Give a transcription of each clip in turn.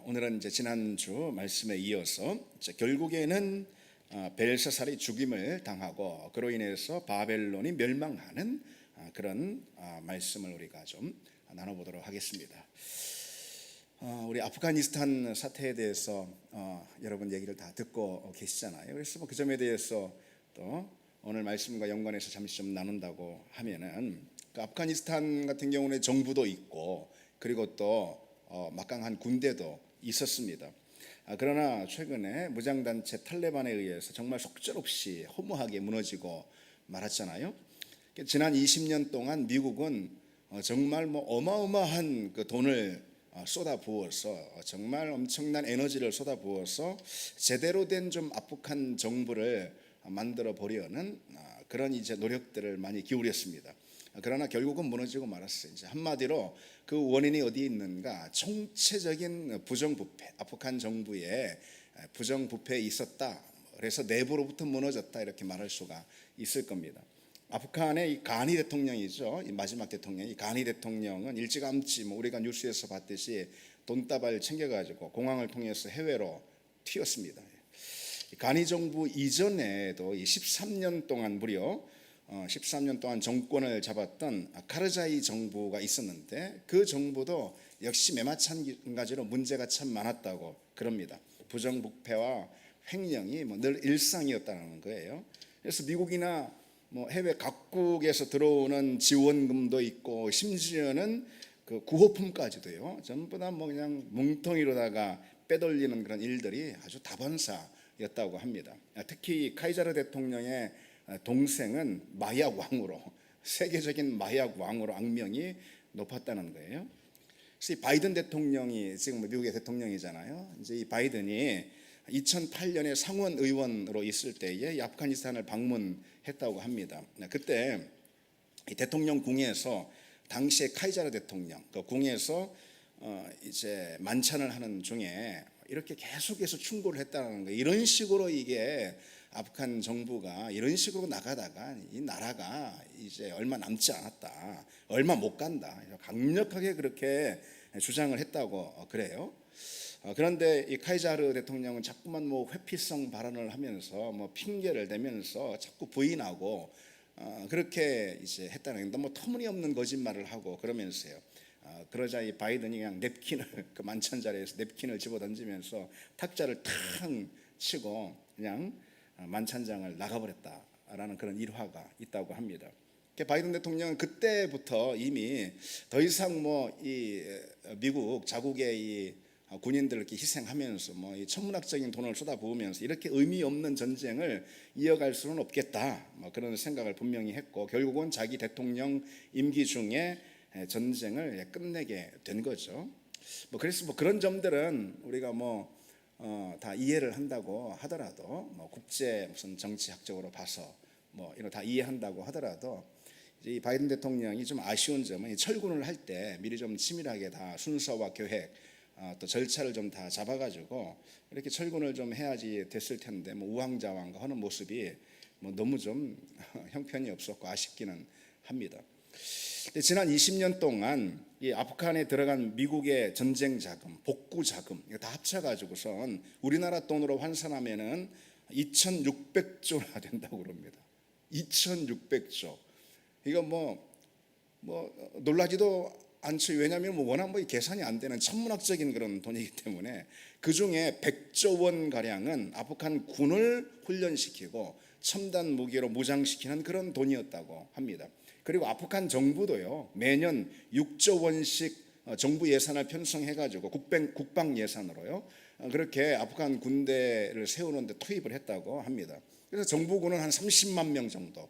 오늘은 이제 지난주 말씀에 이어서 결국에는 벨사살이 죽임을 당하고 그로 인해서 바벨론이 멸망하는 그런 말씀을 우리가 좀 나눠보도록 하겠습니다. 우리 아프가니스탄 사태에 대해서 여러분 얘기를 다 듣고 계시잖아요. 그래서 그 점에 대해서 또 오늘 말씀과 연관해서 잠시 좀 나눈다고 하면은 그 아프가니스탄 같은 경우는 정부도 있고 그리고 또 막강한 군대도 있었습니다. 그러나 최근에 무장단체 탈레반에 의해서 정말 속절없이 허무하게 무너지고 말았잖아요. 지난 20년 동안 미국은 정말 어마어마한 그 돈을 쏟아부어서 정말 엄청난 에너지를 쏟아부어서 제대로 된 좀 압축한 정부를 만들어 보려는 그런 이제 노력들을 많이 기울였습니다. 그러나 결국은 무너지고 말았어요. 이제 한마디로 그 원인이 어디에 있는가? 총체적인 부정부패, 아프간 정부의 부정부패에 있었다. 그래서 내부로부터 무너졌다 이렇게 말할 수가 있을 겁니다. 아프간의 이 가니 대통령이죠. 이 마지막 대통령, 이 가니 대통령은 일찌감치 우리가 뉴스에서 봤듯이 돈다발 챙겨가지고 공항을 통해서 해외로 튀었습니다. 가니 정부 이전에도 이 13년 동안 무려 13년 동안 정권을 잡았던 카르자이 정부가 있었는데 그 정부도 역시 매마찬가지로 문제가 참 많았다고 그럽니다. 부정부패와 횡령이 늘 일상이었다는 거예요. 그래서 미국이나 해외 각국에서 들어오는 지원금도 있고 심지어는 그 구호품까지도요. 전부 다 그냥 뭉텅이로다가 빼돌리는 그런 일들이 아주 다반사였다고 합니다. 특히 카이자르 대통령의 동생은 마약 왕으로, 세계적인 마약 왕으로 악명이 높았다는 거예요. 그래서 이 바이든 대통령이 지금 미국의 대통령이잖아요. 이제 이 바이든이 2008년에 상원 의원으로 있을 때에 이 아프가니스탄을 방문했다고 합니다. 그때 이 대통령 궁에서 당시에 카이자르 대통령 그 궁에서 이제 만찬을 하는 중에 이렇게 계속해서 충고를 했다는 거예요. 이런 식으로 이게 아프간 정부가 이런 식으로 나가다가 이 나라가 이제 얼마 남지 않았다, 얼마 못 간다, 강력하게 그렇게 주장을 했다고 그래요. 그런데 이 카이자르 대통령은 자꾸만 회피성 발언을 하면서 핑계를 대면서 자꾸 부인하고 그렇게 이제 했다는 게 터무니없는 거짓말을 하고 그러면서요. 그러자 이 바이든이 그냥 냅킨을 그 만찬 자리에서 냅킨을 집어 던지면서 탁자를 탕 치고 그냥 만찬장을 나가버렸다라는 그런 일화가 있다고 합니다. 바이든 대통령은 그때부터 이미 더 이상 이 미국 자국의 이 군인들을 이렇게 희생하면서 이 천문학적인 돈을 쏟아부으면서 이렇게 의미 없는 전쟁을 이어갈 수는 없겠다 그런 생각을 분명히 했고 결국은 자기 대통령 임기 중에 전쟁을 끝내게 된 거죠. 그래서 그런 점들은 우리가 다 이해를 한다고 하더라도 국제 무슨 정치학적으로 봐서 이런 다 이해한다고 하더라도 이제 이 바이든 대통령이 좀 아쉬운 점은 철군을 할 때 미리 좀 치밀하게 다 순서와 계획 또 절차를 좀 다 잡아가지고 이렇게 철군을 좀 해야지 됐을 텐데 우왕좌왕 하는 모습이 너무 좀 형편이 없었고 아쉽기는 합니다. 지난 20년 동안 이 아프간에 들어간 미국의 전쟁 자금, 복구 자금 이거 다 합쳐가지고선 우리나라 돈으로 환산하면은 2,600조나 된다고 그럽니다. 2,600조. 이거 놀라지도 않죠. 왜냐하면 워낙 계산이 안 되는 천문학적인 그런 돈이기 때문에 그 중에 100조 원 가량은 아프간 군을 훈련시키고 첨단 무기로 무장시키는 그런 돈이었다고 합니다. 그리고 아프간 정부도요 매년 6조 원씩 정부 예산을 편성해가지고 국방 예산으로요 그렇게 아프간 군대를 세우는데 투입을 했다고 합니다. 그래서 정부군은 한 30만 명 정도.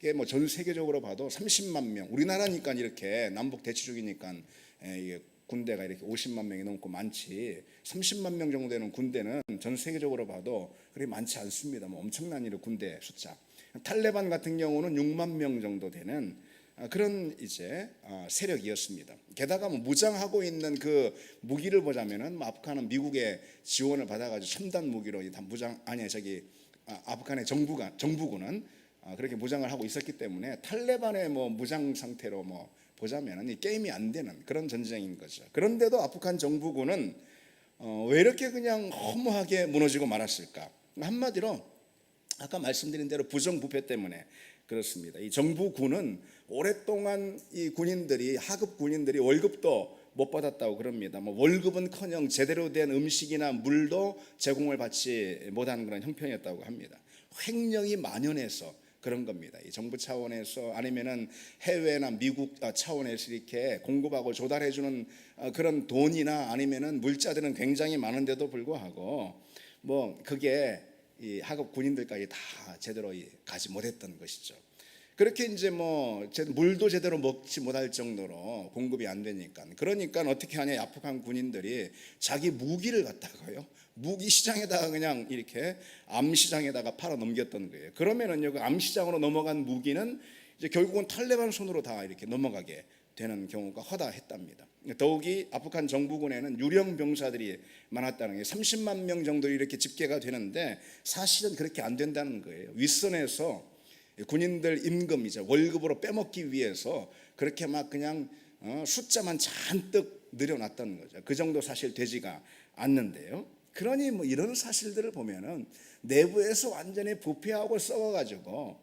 이게 전 세계적으로 봐도 30만 명. 우리나라니까 이렇게 남북 대치족이니까 이게 군대가 이렇게 50만 명이 넘고 많지. 30만 명 정도 되는 군대는 전 세계적으로 봐도 그렇게 많지 않습니다. 엄청난 군대 숫자. 탈레반 같은 경우는 6만 명 정도 되는 그런 이제 세력이었습니다. 게다가 무장하고 있는 그 무기를 보자면은 아프간은 미국의 지원을 받아가지고 첨단 무기로 다 아프간의 정부군은 그렇게 무장을 하고 있었기 때문에 탈레반의 무장 상태로 보자면은 이 게임이 안 되는 그런 전쟁인 거죠. 그런데도 아프간 정부군은 왜 이렇게 그냥 허무하게 무너지고 말았을까? 한마디로 아까 말씀드린 대로 부정부패 때문에 그렇습니다. 이 정부군은 오랫동안 이 군인들이 하급 군인들이 월급도 못 받았다고 그럽니다. 뭐 월급은커녕 제대로 된 음식이나 물도 제공을 받지 못하는 그런 형편이었다고 합니다. 횡령이 만연해서 그런 겁니다. 이 정부 차원에서 아니면은 해외나 미국 차원에서 이렇게 공급하고 조달해주는 그런 돈이나 아니면은 물자들은 굉장히 많은데도 불구하고 뭐 그게 이 하급 군인들까지 다 제대로 가지 못했던 것이죠. 그렇게 이제 뭐 물도 제대로 먹지 못할 정도로 공급이 안 되니까 그러니까 어떻게 하냐, 아프간 군인들이 자기 무기를 갖다가요 무기 시장에다가 그냥 이렇게 암시장에다가 팔아 넘겼던 거예요. 그러면은요 그 암시장으로 넘어간 무기는 이제 결국은 탈레반 손으로 다 이렇게 넘어가게 되는 경우가 허다했답니다. 더욱이 아프간 정부군에는 유령 병사들이 많았다는 게 30만 명 정도 이렇게 집계가 되는데 사실은 그렇게 안 된다는 거예요. 윗선에서 군인들 임금이죠, 월급으로 빼먹기 위해서 그렇게 막 그냥 숫자만 잔뜩 늘여놨다는 거죠. 그 정도 사실 되지가 않는데요. 그러니 뭐 이런 사실들을 보면은 내부에서 완전히 부패하고 썩어가지고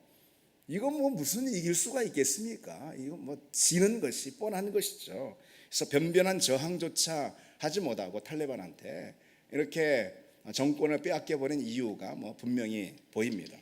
이건 뭐 무슨 이길 수가 있겠습니까? 이거 뭐 지는 것이 뻔한 것이죠. 그래서 변변한 저항조차 하지 못하고 탈레반한테 이렇게 정권을 빼앗겨 버린 이유가 뭐 분명히 보입니다.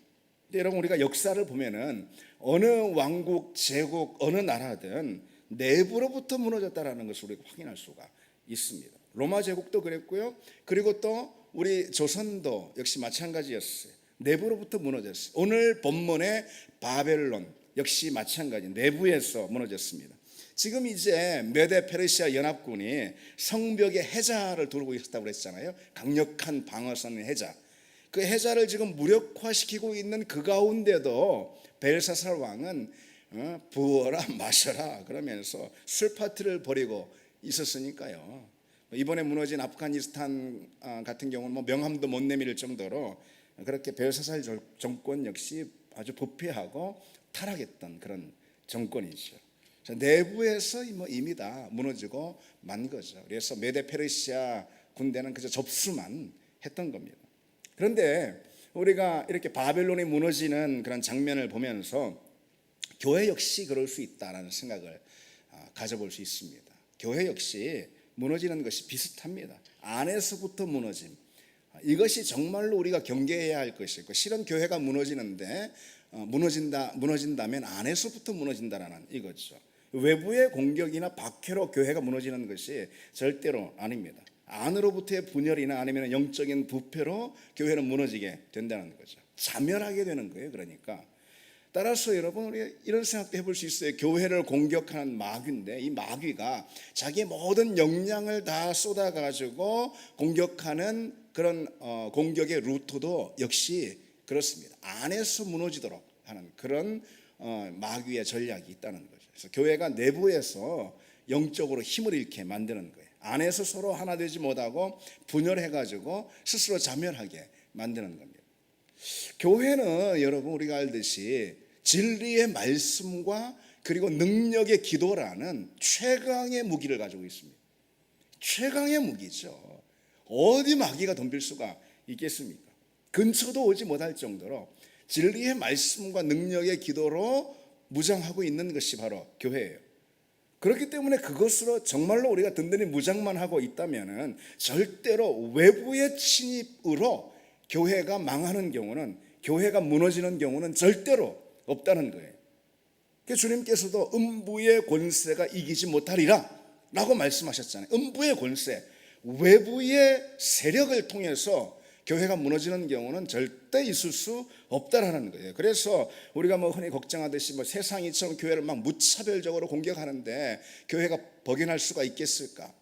근데 여러분 우리가 역사를 보면은 어느 왕국, 제국, 어느 나라든 내부로부터 무너졌다라는 것을 우리가 확인할 수가 있습니다. 로마 제국도 그랬고요. 그리고 또 우리 조선도 역시 마찬가지였어요. 내부로부터 무너졌어요. 오늘 본문의 바벨론 역시 마찬가지 내부에서 무너졌습니다. 지금 이제 메데 페르시아 연합군이 성벽에 해자를 두르고 있었다고 그랬잖아요. 강력한 방어선 해자. 그 해자를 지금 무력화시키고 있는 그 가운데도 벨사살 왕은 부어라 마셔라 그러면서 술 파티를 벌이고 있었으니까요. 이번에 무너진 아프가니스탄 같은 경우는 뭐 명함도 못 내밀 정도로 그렇게 벨사살 정권 역시 아주 부패하고 타락했던 그런 정권이죠. 내부에서 뭐 이미 다 무너지고 만 거죠. 그래서 메데 페르시아 군대는 그저 접수만 했던 겁니다. 그런데 우리가 이렇게 바벨론이 무너지는 그런 장면을 보면서 교회 역시 그럴 수 있다라는 생각을 가져볼 수 있습니다. 교회 역시 무너지는 것이 비슷합니다. 안에서부터 무너짐. 이것이 정말로 우리가 경계해야 할 것이고, 실은 교회가 무너지는데 무너진다면 안에서부터 무너진다라는 이거죠. 외부의 공격이나 박해로 교회가 무너지는 것이 절대로 아닙니다. 안으로부터의 분열이나 아니면 영적인 부패로 교회는 무너지게 된다는 거죠. 자멸하게 되는 거예요. 그러니까 따라서 여러분 우리 이런 생각도 해볼 수 있어요. 교회를 공격하는 마귀인데 이 마귀가 자기의 모든 역량을 다 쏟아가지고 공격하는 그런 공격의 루트도 역시 그렇습니다. 안에서 무너지도록 하는 그런 마귀의 전략이 있다는 거죠. 그래서 교회가 내부에서 영적으로 힘을 잃게 만드는 거예요. 안에서 서로 하나 되지 못하고 분열해가지고 스스로 자멸하게 만드는 겁니다. 교회는 여러분 우리가 알듯이 진리의 말씀과 그리고 능력의 기도라는 최강의 무기를 가지고 있습니다. 최강의 무기죠. 어디 마귀가 덤빌 수가 있겠습니까? 근처도 오지 못할 정도로 진리의 말씀과 능력의 기도로 무장하고 있는 것이 바로 교회예요. 그렇기 때문에 그것으로 정말로 우리가 든든히 무장만 하고 있다면 절대로 외부의 침입으로 교회가 망하는 경우는, 교회가 무너지는 경우는 절대로 없다는 거예요. 그래서 주님께서도 음부의 권세가 이기지 못하리라 라고 말씀하셨잖아요. 음부의 권세, 외부의 세력을 통해서 교회가 무너지는 경우는 절대 있을 수 없다라는 거예요. 그래서 우리가 뭐 흔히 걱정하듯이 뭐 세상이 이처럼 교회를 막 무차별적으로 공격하는데 교회가 버겨날 수가 있을까?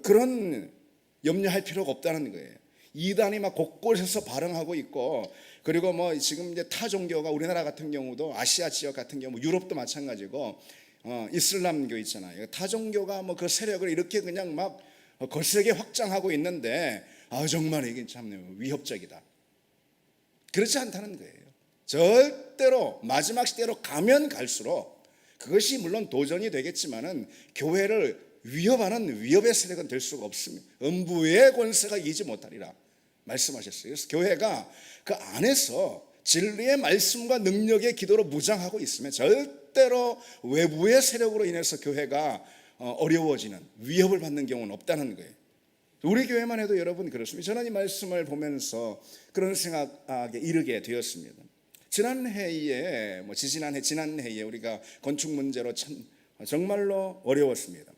그런 염려할 필요가 없다는 거예요. 이단이 막 곳곳에서 발흥하고 있고, 그리고 뭐 지금 이제 타 종교가 우리나라 같은 경우도 아시아 지역 같은 경우 유럽도 마찬가지고 이슬람교 있잖아요. 타 종교가 뭐 그 세력을 이렇게 그냥 막 거세게 확장하고 있는데 정말 이게 참 위협적이다. 그렇지 않다는 거예요. 절대로 마지막 시대로 가면 갈수록 그것이 물론 도전이 되겠지만은 교회를 위협하는 위협의 세력은 될 수가 없습니다. 음부의 권세가 이기지 못하리라 말씀하셨어요. 그래서 교회가 그 안에서 진리의 말씀과 능력의 기도로 무장하고 있으면 절대로 외부의 세력으로 인해서 교회가 어려워지는, 위협을 받는 경우는 없다는 거예요. 우리 교회만 해도 여러분 그렇습니다. 저는 이 말씀을 보면서 그런 생각에 이르게 되었습니다. 지난해에 지난해에 우리가 건축 문제로 참 정말로 어려웠습니다.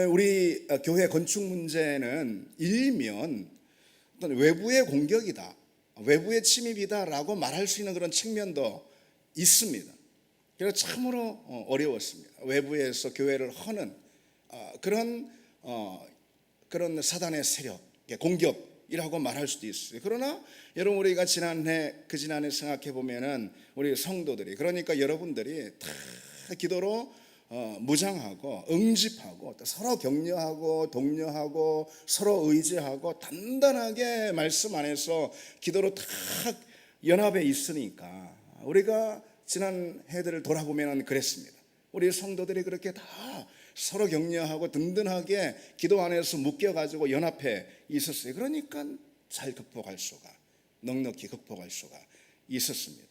우리 교회 건축 문제는 일면 어떤 외부의 공격이다, 외부의 침입이다라고 말할 수 있는 그런 측면도 있습니다. 그래서 참으로 어려웠습니다. 외부에서 교회를 허는 그런 사단의 세력, 공격이라고 말할 수도 있어요. 그러나 여러분, 우리가 지난해 생각해 보면은 우리 성도들이, 그러니까 여러분들이 다 기도로 무장하고 응집하고 또 서로 격려하고 독려하고 서로 의지하고 단단하게 말씀 안에서 기도로 다 연합해 있으니까 우리가 지난 해들을 돌아보면 그랬습니다. 우리 성도들이 그렇게 다 서로 격려하고 든든하게 기도 안에서 묶여가지고 연합해 있었어요. 그러니까 잘 극복할 수가, 넉넉히 극복할 수가 있었습니다.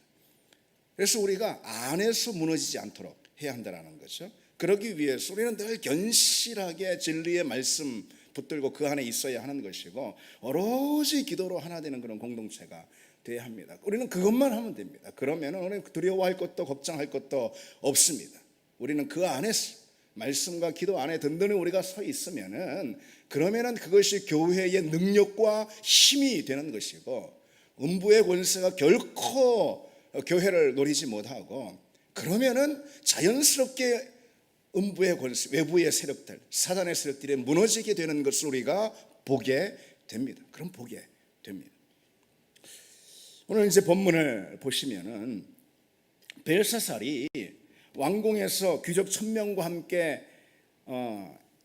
그래서 우리가 안에서 무너지지 않도록 해야 한다는 거죠. 그러기 위해서 우리는 늘 견실하게 진리의 말씀 붙들고 그 안에 있어야 하는 것이고, 오로지 기도로 하나 되는 그런 공동체가 돼야 합니다. 우리는 그것만 하면 됩니다. 그러면 우리는 두려워할 것도 걱정할 것도 없습니다. 우리는 그 안에서 말씀과 기도 안에 든든히 우리가 서 있으면은, 그러면은 그것이 교회의 능력과 힘이 되는 것이고, 음부의 권세가 결코 교회를 노리지 못하고, 그러면은 자연스럽게 음부의 권세, 외부의 세력들, 사단의 세력들이 무너지게 되는 것을 우리가 보게 됩니다. 그럼 보게 됩니다. 오늘 이제 본문을 보시면은 벨사살이 왕궁에서 귀족 1000명과 함께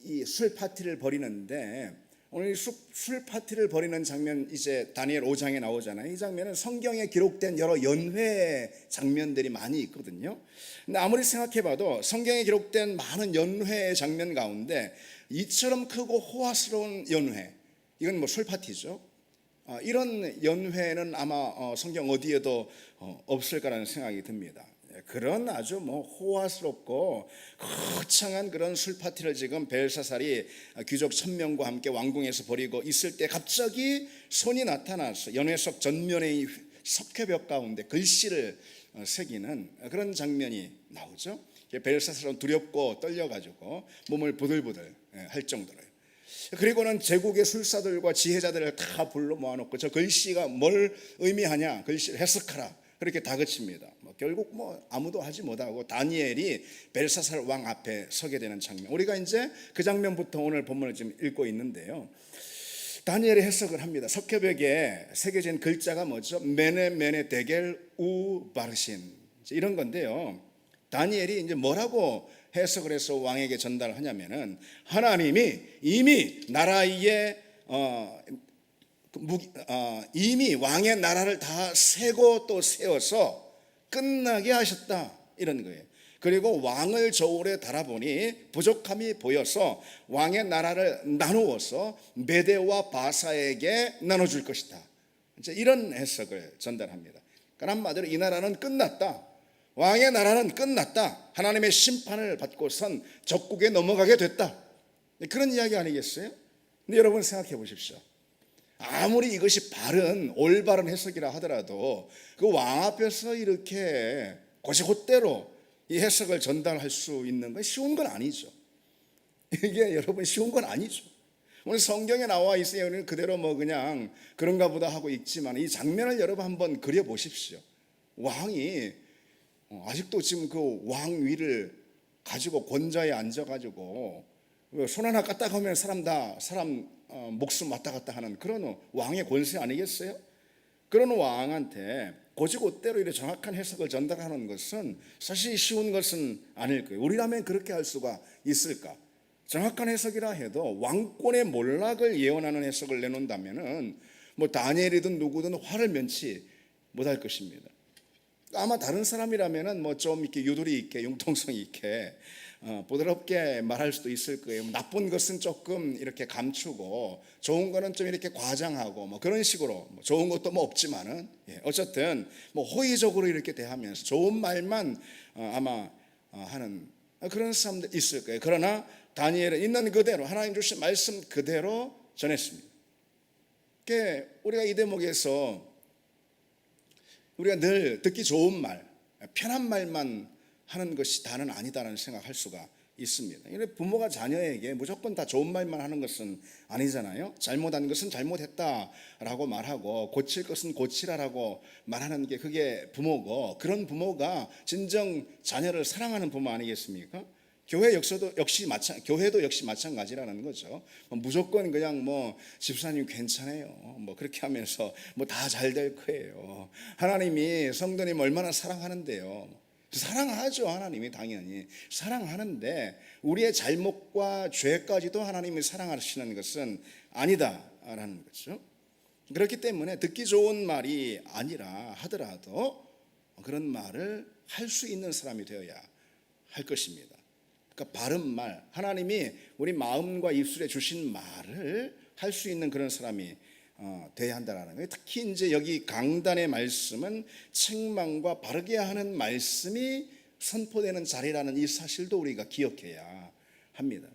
이 술 파티를 벌이는데, 오늘 술 파티를 벌이는 장면, 이제 다니엘 5장에 나오잖아요. 이 장면은 성경에 기록된 여러 연회 장면들이 많이 있거든요. 근데 아무리 생각해봐도 성경에 기록된 많은 연회 장면 가운데 이처럼 크고 호화스러운 연회, 이건 뭐 술 파티죠. 이런 연회는 아마 성경 어디에도 없을 거라는 생각이 듭니다. 그런 아주 호화스럽고 거창한 그런 술 파티를 지금 벨사살이 귀족 1000명과 함께 왕궁에서 벌이고 있을 때 갑자기 손이 나타나서 연회석 전면의 석회벽 가운데 글씨를 새기는 그런 장면이 나오죠. 벨사살은 두렵고 떨려가지고 몸을 부들부들 할 정도로요. 그리고는 제국의 술사들과 지혜자들을 다 불러 모아놓고 저 글씨가 뭘 의미하냐, 글씨를 해석하라, 그렇게 다그칩니다. 결국 아무도 하지 못하고 다니엘이 벨사살 왕 앞에 서게 되는 장면, 우리가 이제 그 장면부터 오늘 본문을 지금 읽고 있는데요. 다니엘이 해석을 합니다. 석회벽에 새겨진 글자가 뭐죠? 메네 메네 데겔 우 바르신, 이런 건데요. 다니엘이 이제 뭐라고 해석을 해서 왕에게 전달하냐면은, 하나님이 이미 나라에 이미 왕의 나라를 다 세고 또 세워서 끝나게 하셨다, 이런 거예요. 그리고 왕을 저울에 달아보니 부족함이 보여서 왕의 나라를 나누어서 메대와 바사에게 나눠줄 것이다, 이런 해석을 전달합니다. 그러니까 한마디로 이 나라는 끝났다, 왕의 나라는 끝났다, 하나님의 심판을 받고선 적국에 넘어가게 됐다, 그런 이야기 아니겠어요? 근데 여러분 생각해 보십시오. 아무리 이것이 올바른 해석이라 하더라도 그 왕 앞에서 이렇게 곧이곧대로 이 해석을 전달할 수 있는 건 쉬운 건 아니죠. 이게 여러분 쉬운 건 아니죠. 오늘 성경에 나와 있어요. 우리는 그대로 그냥 그런가 보다 하고 읽지만, 이 장면을 여러분 한번 그려보십시오. 왕이 아직도 지금 그 왕위를 가지고 권좌에 앉아가지고 손 하나 까딱하면 사람 목숨 왔다 갔다 하는 그런 왕의 권세 아니겠어요? 그런 왕한테 곧이곧대로 이렇게 정확한 해석을 전달하는 것은 사실 쉬운 것은 아닐 거예요. 우리라면 그렇게 할 수가 있을까? 정확한 해석이라 해도 왕권의 몰락을 예언하는 해석을 내놓는다면은 다니엘이든 누구든 화를 면치 못할 것입니다. 아마 다른 사람이라면은 좀 이렇게 유도리 있게 융통성 있게 부드럽게 말할 수도 있을 거예요. 나쁜 것은 조금 이렇게 감추고 좋은 거는 좀 이렇게 과장하고 뭐 그런 식으로, 뭐 좋은 것도 뭐 없지만은 어쨌든 뭐 호의적으로 이렇게 대하면서 좋은 말만 아마 하는 그런 사람들 있을 거예요. 그러나 다니엘은 있는 그대로 하나님 주신 말씀 그대로 전했습니다. 우리가 이 대목에서 우리가 늘 듣기 좋은 말, 편한 말만 하는 것이 다는 아니다라는 생각할 수가 있습니다. 부모가 자녀에게 무조건 다 좋은 말만 하는 것은 아니잖아요. 잘못한 것은 잘못했다라고 말하고 고칠 것은 고치라라고 말하는 게 그게 부모고, 그런 부모가 진정 자녀를 사랑하는 부모 아니겠습니까? 교회도 역시 마찬가지라는 거죠. 무조건 그냥 뭐 집사님 괜찮아요, 뭐 그렇게 하면서 뭐 다 잘 될 거예요. 하나님이 성도님 얼마나 사랑하는데요. 사랑하죠. 하나님이 당연히 사랑하는데 우리의 잘못과 죄까지도 하나님이 사랑하시는 것은 아니다라는 거죠. 그렇기 때문에 듣기 좋은 말이 아니라 하더라도 그런 말을 할 수 있는 사람이 되어야 할 것입니다. 그러니까 바른 말, 하나님이 우리 마음과 입술에 주신 말을 할 수 있는 그런 사람이 돼야 한다는 거예요. 특히 이제 여기 강단의 말씀은 책망과 바르게 하는 말씀이 선포되는 자리라는 이 사실도 우리가 기억해야 합니다.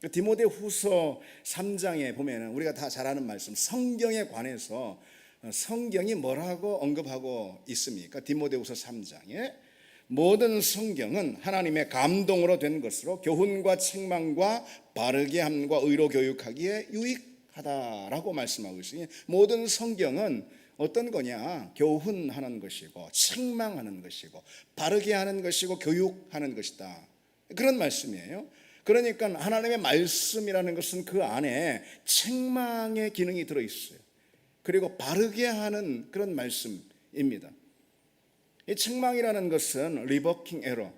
디모데후서 3장에 보면은 우리가 다 잘 아는 말씀, 성경에 관해서 성경이 뭐라고 언급하고 있습니까? 디모데후서 3장에 모든 성경은 하나님의 감동으로 된 것으로 교훈과 책망과 바르게 함과 의로 교육하기에 유익하다라고 말씀하고 있으니 모든 성경은 어떤 거냐? 교훈하는 것이고 책망하는 것이고 바르게 하는 것이고 교육하는 것이다. 그런 말씀이에요. 그러니까 하나님의 말씀이라는 것은 그 안에 책망의 기능이 들어있어요. 그리고 바르게 하는 그런 말씀입니다. 이 책망이라는 것은 리버킹 에러,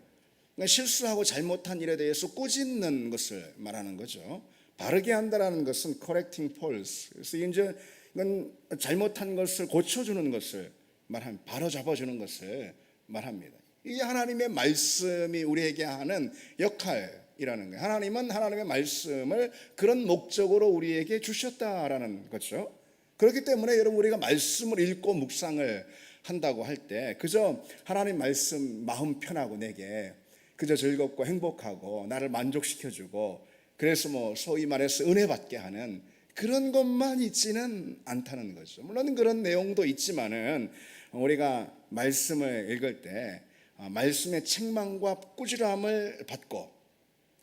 실수하고 잘못한 일에 대해서 꾸짖는 것을 말하는 거죠. 바르게 한다라는 것은 correcting faults, 그래서 이제 이건 잘못한 것을 고쳐주는 것을 말합니다. 바로잡아주는 것을 말합니다. 이게 하나님의 말씀이 우리에게 하는 역할이라는 거예요. 하나님은 하나님의 말씀을 그런 목적으로 우리에게 주셨다라는 거죠. 그렇기 때문에 여러분, 우리가 말씀을 읽고 묵상을 한다고 할 때 그저 하나님 말씀 마음 편하고 내게 그저 즐겁고 행복하고 나를 만족시켜주고 그래서 뭐 소위 말해서 은혜 받게 하는 그런 것만 있지는 않다는 거죠. 물론 그런 내용도 있지만은 우리가 말씀을 읽을 때 말씀의 책망과 꾸지람을 받고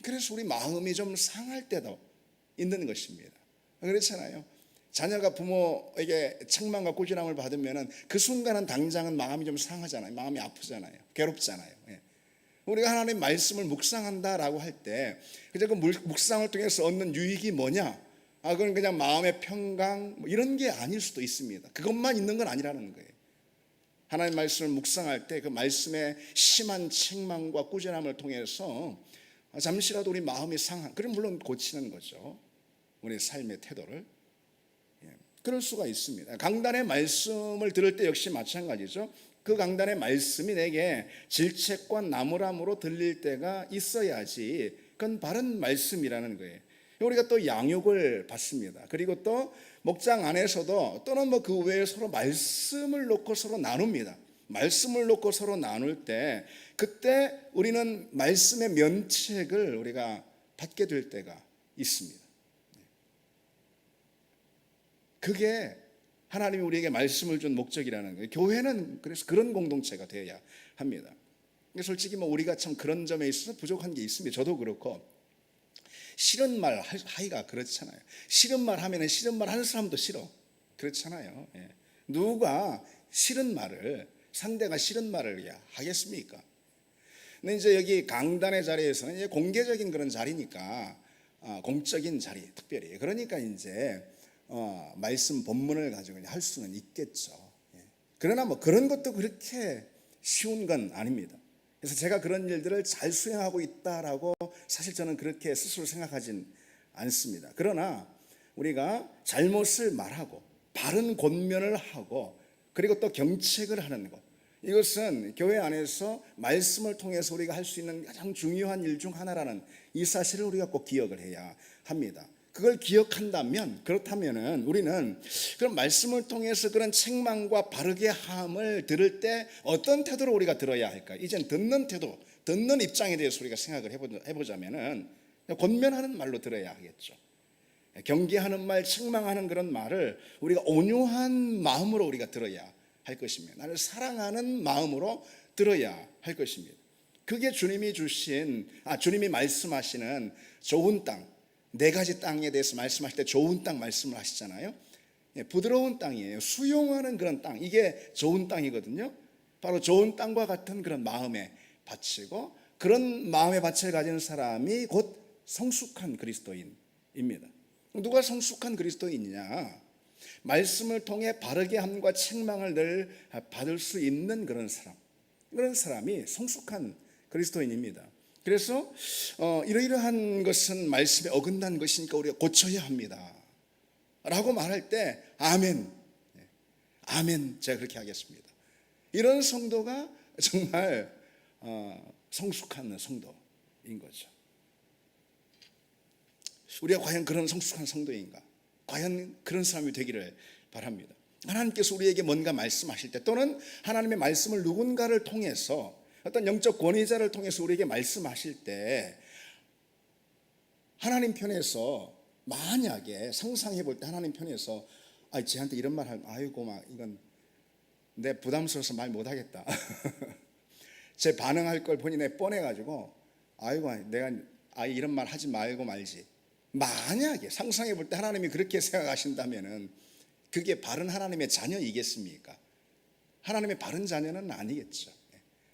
그래서 우리 마음이 좀 상할 때도 있는 것입니다. 그렇잖아요. 자녀가 부모에게 책망과 꾸지람을 받으면 그 순간은 당장은 마음이 좀 상하잖아요. 마음이 아프잖아요. 괴롭잖아요. 우리가 하나님 말씀을 묵상한다라고 할 때 그저 그 묵상을 통해서 얻는 유익이 뭐냐? 그건 그냥 마음의 평강 뭐 이런 게 아닐 수도 있습니다. 그것만 있는 건 아니라는 거예요. 하나님 말씀을 묵상할 때 그 말씀의 심한 책망과 꾸지람을 통해서 잠시라도 우리 마음이 상한, 그럼 물론 고치는 거죠. 우리 삶의 태도를. 그럴 수가 있습니다. 강단의 말씀을 들을 때 역시 마찬가지죠. 그 강단의 말씀이 내게 질책과 나무람으로 들릴 때가 있어야지 그건 바른 말씀이라는 거예요. 우리가 또 양육을 받습니다. 그리고 또 목장 안에서도 또는 뭐 그 외에 서로 말씀을 놓고 서로 나눕니다. 말씀을 놓고 서로 나눌 때 그때 우리는 말씀의 면책을 우리가 받게 될 때가 있습니다. 그게 하나님이 우리에게 말씀을 준 목적이라는 거예요. 교회는 그래서 그런 공동체가 되어야 합니다. 솔직히 뭐 우리가 참 그런 점에 있어서 부족한 게 있습니다. 저도 그렇고 싫은 말 하기가 그렇잖아요. 싫은 말 하면은 싫은 말 하는 사람도 싫어. 그렇잖아요. 누가 싫은 말을, 상대가 싫은 말을 하겠습니까? 근데 이제 여기 강단의 자리에서는 이제 공개적인 그런 자리니까 공적인 자리 특별히 그러니까 이제 말씀 본문을 가지고 할 수는 있겠죠. 그러나 뭐 그런 것도 그렇게 쉬운 건 아닙니다. 그래서 제가 그런 일들을 잘 수행하고 있다라고 사실 저는 그렇게 스스로 생각하진 않습니다. 그러나 우리가 잘못을 말하고 바른 권면을 하고 그리고 또 경책을 하는 것, 이것은 교회 안에서 말씀을 통해서 우리가 할 수 있는 가장 중요한 일 중 하나라는 이 사실을 우리가 꼭 기억을 해야 합니다. 그걸 기억한다면, 그렇다면은 우리는 그런 말씀을 통해서 그런 책망과 바르게 함을 들을 때 어떤 태도로 우리가 들어야 할까? 이젠 듣는 태도, 듣는 입장에 대해서 우리가 생각을 해보자면은 권면하는 말로 들어야 하겠죠. 경계하는 말, 책망하는 그런 말을 우리가 온유한 마음으로 우리가 들어야 할 것입니다. 나를 사랑하는 마음으로 들어야 할 것입니다. 그게 주님이 말씀하시는 좋은 땅, 네 가지 땅에 대해서 말씀하실 때 좋은 땅 말씀을 하시잖아요. 부드러운 땅이에요. 수용하는 그런 땅, 이게 좋은 땅이거든요. 바로 좋은 땅과 같은 그런 마음의 밭이고, 그런 마음의 밭을 가진 사람이 곧 성숙한 그리스도인입니다. 누가 성숙한 그리스도인이냐? 말씀을 통해 바르게 함과 책망을 늘 받을 수 있는 그런 사람이 성숙한 그리스도인입니다. 그래서 이러이러한 것은 말씀에 어긋난 것이니까 우리가 고쳐야 합니다 라고 말할 때 아멘, 아멘, 제가 그렇게 하겠습니다. 이런 성도가 정말 성숙한 성도인 거죠. 우리가 과연 그런 성숙한 성도인가? 과연 그런 사람이 되기를 바랍니다. 하나님께서 우리에게 뭔가 말씀하실 때, 또는 하나님의 말씀을 누군가를 통해서, 어떤 영적 권위자를 통해서 우리에게 말씀하실 때, 하나님 편에서 만약에 상상해 볼 때 하나님 편에서 쟤한테 이런 말 하면 아이고 막 이건 내 부담스러워서 말 못하겠다. 제 반응할 걸 보니 내 뻔해가지고 아이고 내가 이런 말 하지 말고 말지. 만약에 상상해 볼 때 하나님이 그렇게 생각하신다면은 그게 바른 하나님의 자녀이겠습니까? 하나님의 바른 자녀는 아니겠죠.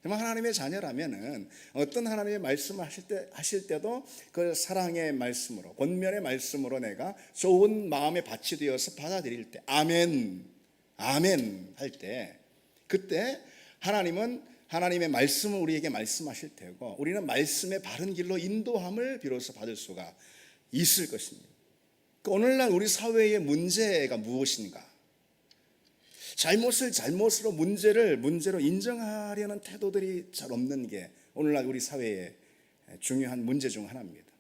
정말 하나님의 자녀라면은 어떤 하나님의 말씀을 하실 때도 그 사랑의 말씀으로, 권면의 말씀으로 내가 좋은 마음의 밭이 되어서 받아들일 때 아멘, 아멘 할 때, 그때 하나님은 하나님의 말씀을 우리에게 말씀하실 테고, 우리는 말씀의 바른 길로 인도함을 비로소 받을 수가 있을 것입니다. 오늘날 우리 사회의 문제가 무엇인가? 잘못을 잘못으로, 문제를 문제로 인정하려는 태도들이 잘 없는 게 오늘날 우리 사회의 중요한 문제 중 하나입니다.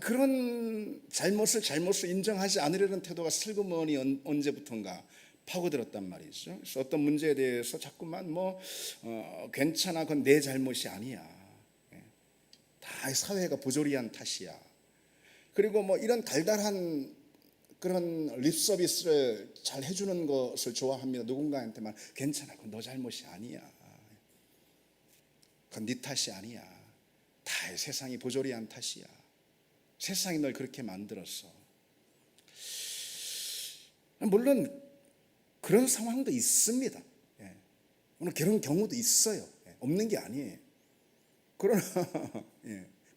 그런 잘못을 잘못으로 인정하지 않으려는 태도가 슬그머니 언제부턴가 파고들었단 말이죠. 그래서 어떤 문제에 대해서 자꾸만 괜찮아, 그건 내 잘못이 아니야, 다 사회가 부조리한 탓이야. 그리고 이런 달달한 그런 립 서비스를 잘 해주는 것을 좋아합니다. 누군가한테만 괜찮아, 그건 너 잘못이 아니야, 그건 네 탓이 아니야, 다 세상이 부조리한 탓이야, 세상이 널 그렇게 만들었어. 물론 그런 상황도 있습니다. 오늘 그런 경우도 있어요. 없는 게 아니에요. 그러나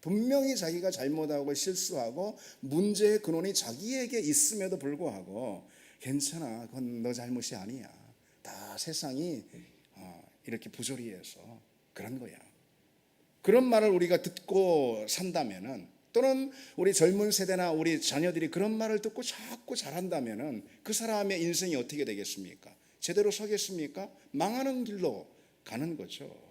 분명히 자기가 잘못하고 실수하고 문제의 근원이 자기에게 있음에도 불구하고 괜찮아, 그건 너 잘못이 아니야, 다 세상이 이렇게 부조리해서 그런 거야. 그런 말을 우리가 듣고 산다면은, 또는 우리 젊은 세대나 우리 자녀들이 그런 말을 듣고 자꾸 잘한다면은 그 사람의 인생이 어떻게 되겠습니까? 제대로 서겠습니까? 망하는 길로 가는 거죠.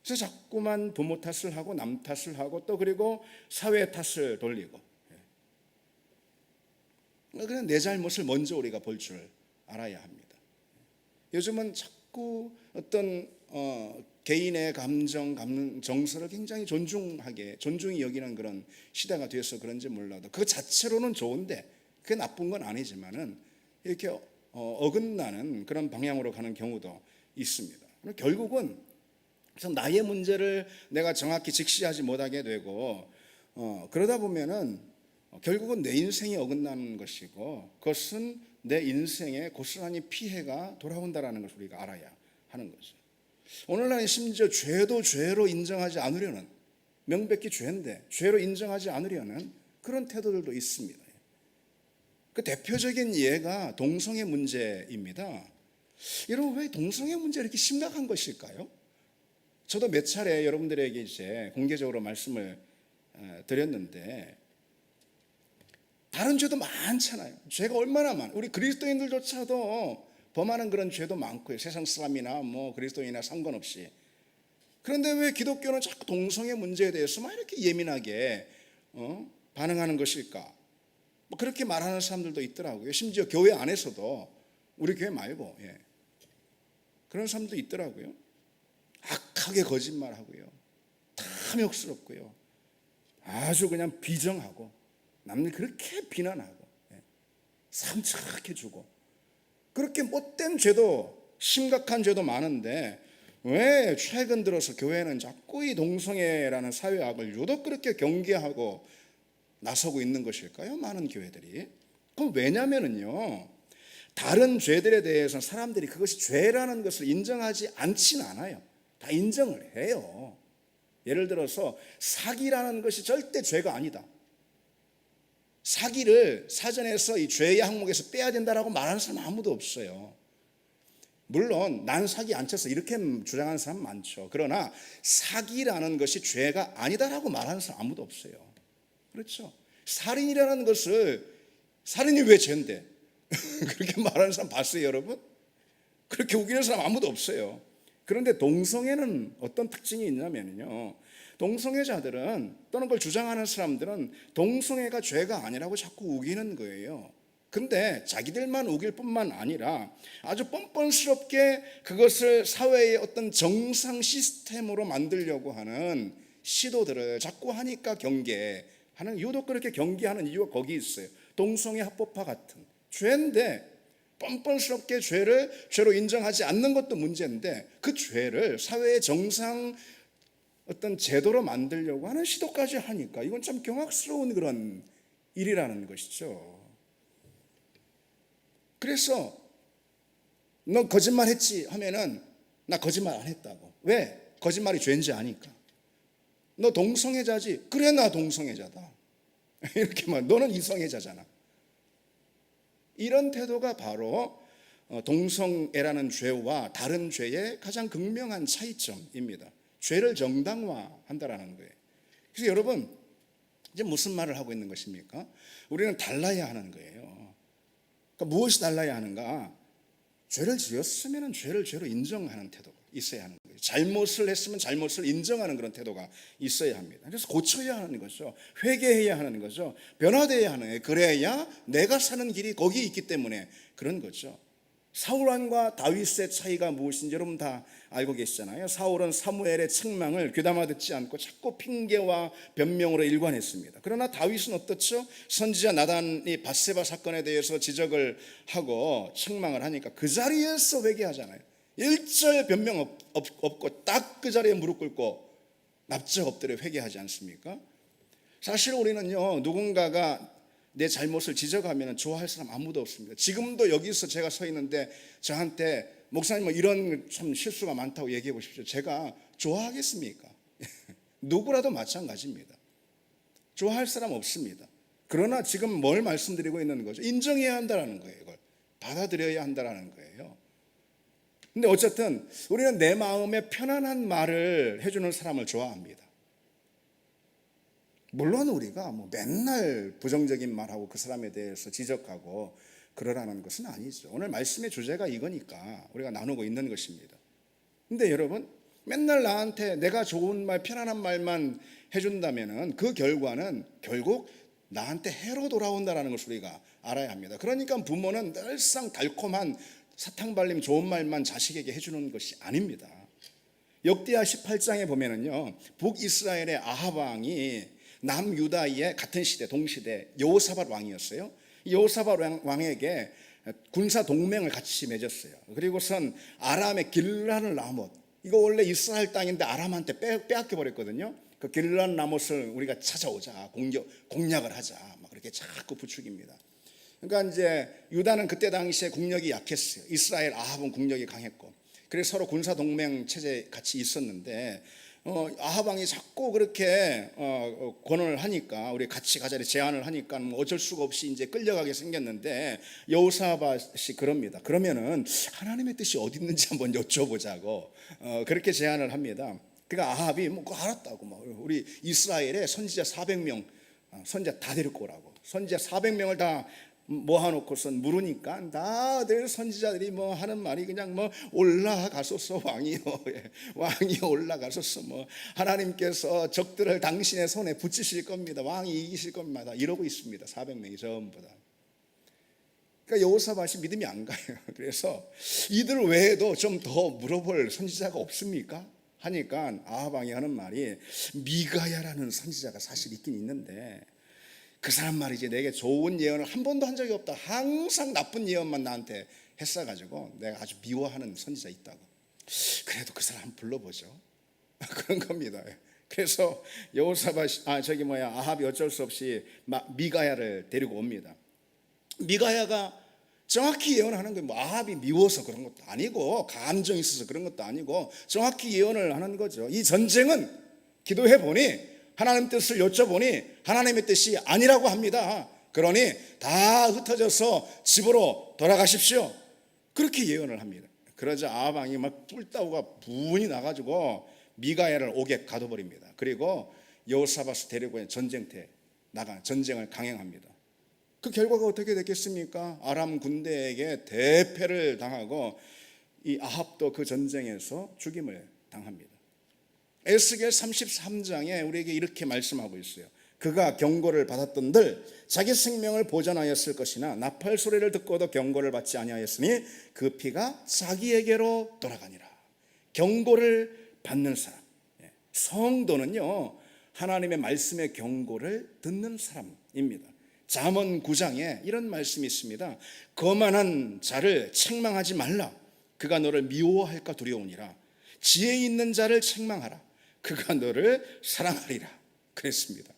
그래서 자꾸만 부모 탓을 하고 남 탓을 하고, 또 그리고 사회 탓을 돌리고, 그냥 내 잘못을 먼저 우리가 볼 줄 알아야 합니다. 요즘은 자꾸 어떤 개인의 감정, 정서를 굉장히 존중히 여기는 그런 시대가 되어서 그런지 몰라도 그 자체로는 좋은데, 그게 나쁜 건 아니지만은 이렇게 어긋나는 그런 방향으로 가는 경우도 있습니다. 결국은 나의 문제를 내가 정확히 직시하지 못하게 되고, 그러다 보면은 결국은 내 인생이 어긋나는 것이고, 그것은 내 인생에 고스란히 피해가 돌아온다라는 것을 우리가 알아야 하는 거죠. 오늘날은 심지어 죄도 죄로 인정하지 않으려는, 명백히 죄인데 죄로 인정하지 않으려는 그런 태도들도 있습니다. 그 대표적인 예가 동성애 문제입니다. 여러분, 왜 동성애 문제가 이렇게 심각한 것일까요? 저도 몇 차례 여러분들에게 이제 공개적으로 말씀을 드렸는데, 다른 죄도 많잖아요. 죄가 얼마나 많아요. 우리 그리스도인들조차도 범하는 그런 죄도 많고요. 세상 사람이나 뭐 그리스도인이나 상관없이. 그런데 왜 기독교는 자꾸 동성애 문제에 대해서 막 이렇게 예민하게 반응하는 것일까? 뭐 그렇게 말하는 사람들도 있더라고요. 심지어 교회 안에서도, 우리 교회 말고 그런 사람도 있더라고요. 악하게 거짓말하고요, 탐욕스럽고요, 아주 그냥 비정하고, 남들 그렇게 비난하고 상처하게 주고, 그렇게 못된 죄도, 심각한 죄도 많은데 왜 최근 들어서 교회는 자꾸 이 동성애라는 사회악을 유독 그렇게 경계하고 나서고 있는 것일까요? 많은 교회들이. 그럼 왜냐면은요, 다른 죄들에 대해서는 사람들이 그것이 죄라는 것을 인정하지 않진 않아요. 다 인정을 해요. 예를 들어서 사기라는 것이 절대 죄가 아니다. 사기를 사전에서 이 죄의 항목에서 빼야 된다라고 말하는 사람 아무도 없어요. 물론 난 사기 안 쳤어 이렇게 주장하는 사람 많죠. 그러나 사기라는 것이 죄가 아니다라고 말하는 사람 아무도 없어요. 그렇죠? 살인이라는 것을, 살인이 왜 죄인데 그렇게 말하는 사람 봤어요, 여러분? 그렇게 우기는 사람 아무도 없어요. 그런데 동성애는 어떤 특징이 있냐면요, 동성애자들은 또는 그걸 주장하는 사람들은 동성애가 죄가 아니라고 자꾸 우기는 거예요. 근데 자기들만 우길 뿐만 아니라 아주 뻔뻔스럽게 그것을 사회의 어떤 정상 시스템으로 만들려고 하는 시도들을 자꾸 하니까 경계하는, 유독 그렇게 경계하는 이유가 거기 있어요. 동성애 합법화 같은 죄인데 뻔뻔스럽게 죄를 죄로 인정하지 않는 것도 문제인데, 그 죄를 사회의 정상 어떤 제도로 만들려고 하는 시도까지 하니까 이건 참 경악스러운 그런 일이라는 것이죠. 그래서 너 거짓말 했지 하면은 나 거짓말 안 했다고. 왜? 거짓말이 죄인지 아니까. 너 동성애자지? 그래, 나 동성애자다. 이렇게 말, 너는 이성애자잖아. 이런 태도가 바로 동성애라는 죄와 다른 죄의 가장 극명한 차이점입니다. 죄를 정당화한다라는 거예요. 그래서 여러분, 이제 무슨 말을 하고 있는 것입니까? 우리는 달라야 하는 거예요. 그러니까 무엇이 달라야 하는가? 죄를 지었으면 죄를 죄로 인정하는 태도가 있어야 하는 거예요. 잘못을 했으면 잘못을 인정하는 그런 태도가 있어야 합니다. 그래서 고쳐야 하는 거죠. 회개해야 하는 거죠. 변화되어야 하는 거예요. 그래야 내가 사는 길이 거기 있기 때문에 그런 거죠. 사울 왕과 다윗의 차이가 무엇인지 여러분 다 알고 계시잖아요. 사울은 사무엘의 책망을 귀담아 듣지 않고 자꾸 핑계와 변명으로 일관했습니다. 그러나 다윗은 어떻죠? 선지자 나단이 밧세바 사건에 대해서 지적을 하고 책망을 하니까 그 자리에서 회개하잖아요. 일절 변명 없고 딱 그 자리에 무릎 꿇고 납작 엎드려 회개하지 않습니까? 사실 우리는요, 누군가가 내 잘못을 지적하면 좋아할 사람 아무도 없습니다. 지금도 여기서 제가 서 있는데 저한테 목사님 뭐 이런 참 실수가 많다고 얘기해 보십시오. 제가 좋아하겠습니까? 누구라도 마찬가지입니다. 좋아할 사람 없습니다. 그러나 지금 뭘 말씀드리고 있는 거죠? 인정해야 한다는 거예요. 이걸 받아들여야 한다는 거예요. 근데 어쨌든 우리는 내 마음에 편안한 말을 해주는 사람을 좋아합니다. 물론 우리가 뭐 맨날 부정적인 말하고 그 사람에 대해서 지적하고 그러라는 것은 아니죠. 오늘 말씀의 주제가 이거니까 우리가 나누고 있는 것입니다. 근데 여러분, 맨날 나한테 내가 좋은 말, 편안한 말만 해준다면은 그 결과는 결국 나한테 해로 돌아온다는 것을 우리가 알아야 합니다. 그러니까 부모는 늘상 달콤한 사탕 발림 좋은 말만 자식에게 해주는 것이 아닙니다. 역대하 18장에 보면은요, 북이스라엘의 아합 왕이 남유다의 같은 시대, 동시대 여호사밧 왕이었어요. 여호사밧 왕에게 군사 동맹을 같이 맺었어요. 그리고선 아람의 길르앗 라못, 이거 원래 이스라엘 땅인데 아람한테 빼앗겨 버렸거든요. 그 길르앗 라못을 우리가 찾아오자, 공략을 하자, 막 그렇게 자꾸 부추깁니다. 그러니까 이제 유다는 그때 당시에 국력이 약했어요. 이스라엘 아합은 국력이 강했고, 그래서 서로 군사 동맹 체제 같이 있었는데 아합 왕이 자꾸 그렇게 권한을 하니까, 우리 같이 가자리 제안을 하니까 뭐 어쩔 수가 없이 이제 끌려가게 생겼는데, 여호사밧이 그럽니다. 그러면은 하나님의 뜻이 어디 있는지 한번 여쭤보자고 그렇게 제안을 합니다. 그러니까 아합이 뭐 그거 알았다고, 뭐 우리 이스라엘에 선지자 400명 선지자 다 데리고 오라고, 선지자 400명을 다 모아놓고선 물으니까 다들 선지자들이 뭐 하는 말이 그냥 뭐 올라가소서 왕이요, 왕이 올라가소서, 뭐 하나님께서 적들을 당신의 손에 붙이실 겁니다, 왕이 이기실 겁니다, 이러고 있습니다. 400명이 전부 다. 그러니까 여호사밧이 믿음이 안 가요. 그래서 이들 외에도 좀 더 물어볼 선지자가 없습니까? 하니까 아합 왕이 하는 말이, 미가야라는 선지자가 사실 있긴 있는데 그 사람 말이지 내게 좋은 예언을 한 번도 한 적이 없다. 항상 나쁜 예언만 나한테 했어가지고 내가 아주 미워하는 선지자 있다고. 그래도 그 사람 한번 불러보죠. 그런 겁니다. 그래서 여호사밧 아합이 어쩔 수 없이 미가야를 데리고 옵니다. 미가야가 정확히 예언하는 게 뭐 아합이 미워서 그런 것도 아니고 감정이 있어서 그런 것도 아니고 정확히 예언을 하는 거죠. 이 전쟁은 기도해 보니 하나님 뜻을 여쭤보니 하나님의 뜻이 아니라고 합니다. 그러니 다 흩어져서 집으로 돌아가십시오. 그렇게 예언을 합니다. 그러자 아합 왕이 막 뿔따구가 분이 나가지고 미가야를 옥에 가둬버립니다. 그리고 여호사밧을 데리고 전쟁터에 나가 전쟁을 강행합니다. 그 결과가 어떻게 됐겠습니까? 아람 군대에게 대패를 당하고 이 아합도 그 전쟁에서 죽임을 당합니다. 에스겔 33장에 우리에게 이렇게 말씀하고 있어요. 그가 경고를 받았던들 자기 생명을 보전하였을 것이나 나팔 소리를 듣고도 경고를 받지 아니하였으니 그 피가 자기에게로 돌아가니라. 경고를 받는 사람, 성도는요 하나님의 말씀의 경고를 듣는 사람입니다. 잠언 9장에 이런 말씀이 있습니다. 거만한 자를 책망하지 말라. 그가 너를 미워할까 두려우니라. 지혜 있는 자를 책망하라. 그가 너를 사랑하리라. 그랬습니다.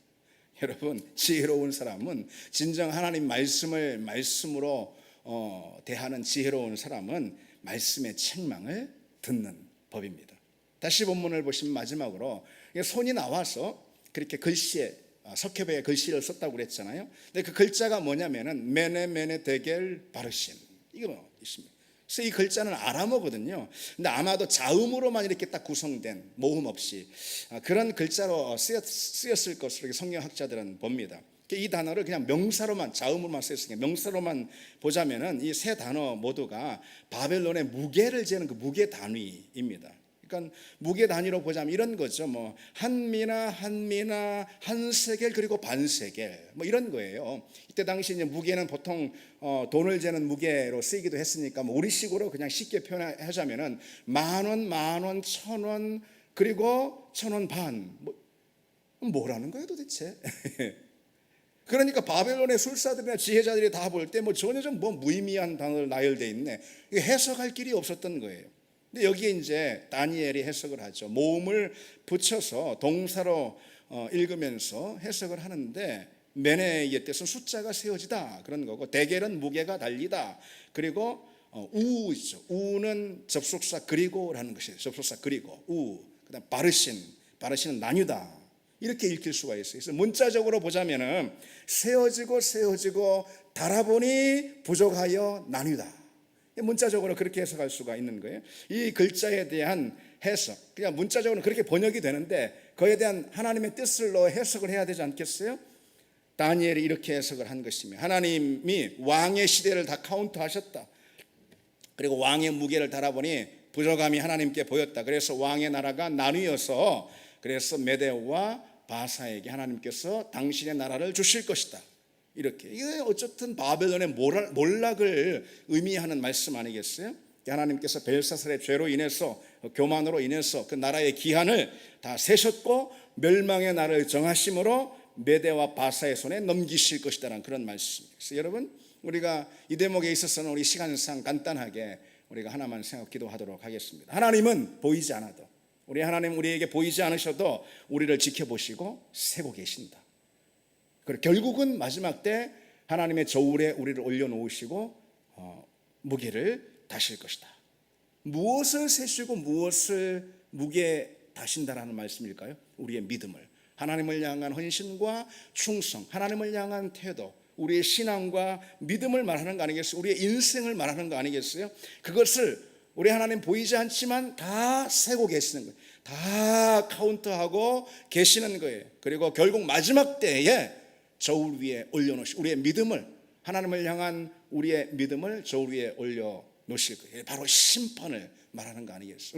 여러분, 지혜로운 사람은 진정 하나님 말씀으로 대하는 지혜로운 사람은 말씀의 책망을 듣는 법입니다. 다시 본문을 보시면 마지막으로 손이 나와서 그렇게 글씨에 석회배에 글씨를 썼다고 그랬잖아요. 근데 그 글자가 뭐냐면은 메네 데겔 바르신, 이거 있습니다. 그래서 이 글자는 아람어거든요. 근데 아마도 자음으로만 이렇게 딱 구성된, 모음 없이 그런 글자로 쓰였을 것으로 성경학자들은 봅니다. 이 단어를 그냥 명사로만, 자음으로만 쓰였으니까 명사로만 보자면은 이 세 단어 모두가 바벨론의 무게를 재는 그 무게 단위입니다. 그러니까 무게 단위로 보자면 이런 거죠. 뭐 한 미나, 한 세겔, 그리고 반 세겔, 뭐 이런 거예요. 이때 당시 이제 무게는 보통 돈을 재는 무게로 쓰이기도 했으니까 뭐 우리식으로 그냥 쉽게 표현하자면은 만 원, 1,000원, 그리고 1,000원 반. 뭐라는 거예요 도대체? 그러니까 바벨론의 술사들이나 지혜자들이 다 볼 때 뭐 전혀 좀 무의미한 단어를 나열돼 있네. 해석할 길이 없었던 거예요. 근데 여기에 이제 다니엘이 해석을 하죠. 모음을 붙여서 동사로 읽으면서 해석을 하는데, 메네의 뜻은 숫자가 세워지다 그런 거고, 데겔은 무게가 달리다, 그리고 우죠. 우는 접속사 그리고라는 것이에요. 접속사 그리고 우. 그다음 바르신은 나뉘다, 이렇게 읽힐 수가 있어요. 그래서 문자적으로 보자면은 세워지고 달아보니 부족하여 나뉘다. 문자적으로 그렇게 해석할 수가 있는 거예요. 이 글자에 대한 해석, 그냥 문자적으로 그렇게 번역이 되는데 그에 대한 하나님의 뜻을 넣어 해석을 해야 되지 않겠어요? 다니엘이 이렇게 해석을 한 것이며, 하나님이 왕의 시대를 다 카운트하셨다. 그리고 왕의 무게를 달아보니 부족함이 하나님께 보였다. 그래서 왕의 나라가 나뉘어서, 그래서 메대와 바사에게 하나님께서 당신의 나라를 주실 것이다. 이렇게, 이게 어쨌든 바벨론의 몰락을 의미하는 말씀 아니겠어요? 하나님께서 벨사살의 죄로 인해서, 교만으로 인해서 그 나라의 기한을 다 세셨고 멸망의 날을 정하심으로 메대와 바사의 손에 넘기실 것이다라는 그런 말씀. 그래서 여러분, 우리가 이 대목에 있어서는 우리 시간상 간단하게 우리가 하나만 생각 기도하도록 하겠습니다. 하나님은 보이지 않아도, 우리 하나님 우리에게 보이지 않으셔도 우리를 지켜보시고 세고 계신다. 그리고 결국은 마지막 때 하나님의 저울에 우리를 올려놓으시고 무게를 다실 것이다. 무엇을 세시고 무엇을 무게 다신다라는 말씀일까요? 우리의 믿음을, 하나님을 향한 헌신과 충성, 하나님을 향한 태도, 우리의 신앙과 믿음을 말하는 거 아니겠어요? 우리의 인생을 말하는 거 아니겠어요? 그것을 우리 하나님 보이지 않지만 다 세고 계시는 거예요. 다 카운트하고 계시는 거예요. 그리고 결국 마지막 때에 저울 위에 올려놓으시고 우리의 믿음을 하나님을 향한 우리의 믿음을 저 위에 올려 놓으실 거예요. 바로 심판을 말하는 거 아니겠어요?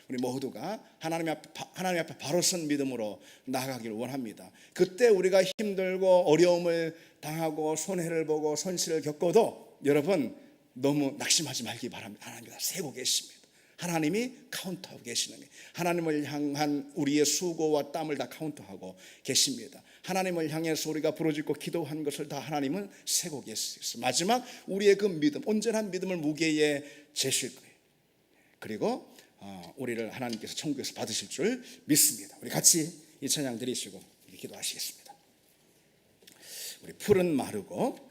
우리 모두가 하나님 앞에 바로 선 믿음으로 나아가기를 원합니다. 그때 우리가 힘들고 어려움을 당하고 손해를 보고 손실을 겪어도 여러분 너무 낙심하지 말기 바랍니다. 하나님이 다 세고 계십니다. 하나님이 카운트하고 계시는 거예요. 하나님을 향한 우리의 수고와 땀을 다 카운트하고 계십니다. 하나님을 향해서 우리가 부르짖고 기도한 것을 다 하나님은 세고 계시겠어요. 마지막 우리의 그 믿음, 온전한 믿음을 무게에 재실 거예요. 그리고 우리를 하나님께서 천국에서 받으실 줄 믿습니다. 우리 같이 이 찬양 드리시고 기도하시겠습니다. 우리 풀은 마르고